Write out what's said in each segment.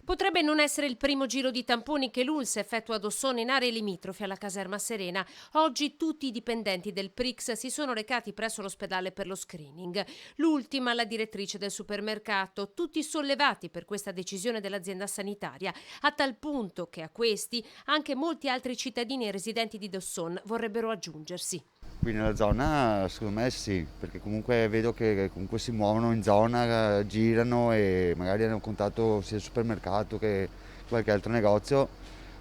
Potrebbe non essere il primo giro di tamponi che l'ULSS effettua ad Ossone in aree limitrofe alla caserma Serena. Oggi tutti i dipendenti del PRIX si sono recati presso l'ospedale per lo screening. L'ultima, la direttrice del supermercato, tutti sollevati per questa decisione dell'azienda sanitaria, a tal punto che a questi anche molti altri cittadini e residenti di Dosson vorrebbero aggiungersi. Qui nella zona secondo me sì, perché comunque vedo che comunque si muovono in zona, girano e magari hanno contatto sia il supermercato che qualche altro negozio.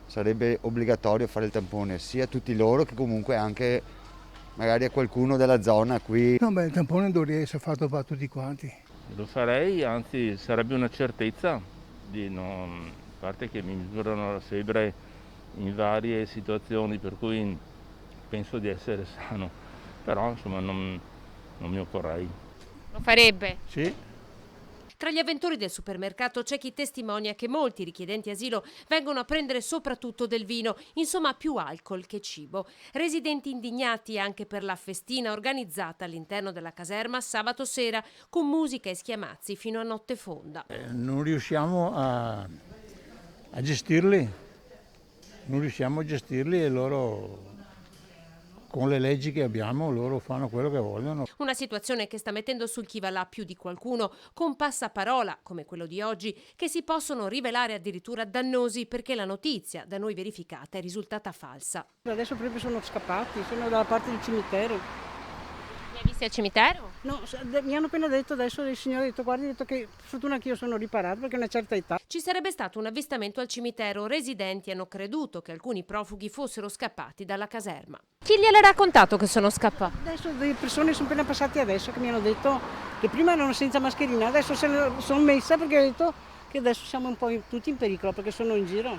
Sarebbe obbligatorio fare il tampone sia a tutti loro che comunque anche magari a qualcuno della zona qui. No, beh, il tampone dovrebbe essere fatto per tutti quanti. Lo farei, anzi sarebbe una certezza di non, a parte che mi misurano la febbre in varie situazioni per cui penso di essere sano, però insomma non mi opporrei. Lo farebbe? Sì. Tra gli avventori del supermercato c'è chi testimonia che molti richiedenti asilo vengono a prendere soprattutto del vino, insomma più alcol che cibo. Residenti indignati anche per la festina organizzata all'interno della caserma sabato sera, con musica e schiamazzi fino a notte fonda. Non riusciamo a gestirli, e loro, con le leggi che abbiamo, loro fanno quello che vogliono. Una situazione che sta mettendo sul chi va là più di qualcuno, con passaparola, come quello di oggi, che si possono rivelare addirittura dannosi perché la notizia, da noi verificata, è risultata falsa. Adesso proprio sono scappati, sono dalla parte del cimitero. Mi hai visti al cimitero? No, mi hanno appena detto adesso il signore, ha detto guardi, ha detto che fortuna che io sono riparato perché a una certa età. Ci sarebbe stato un avvistamento al cimitero. Residenti hanno creduto che alcuni profughi fossero scappati dalla caserma. Chi gliel'ha raccontato che sono scappati? Adesso delle persone sono appena passate adesso che mi hanno detto che prima erano senza mascherina, adesso se ne sono messa perché ho detto che adesso siamo un po' tutti in pericolo perché sono in giro.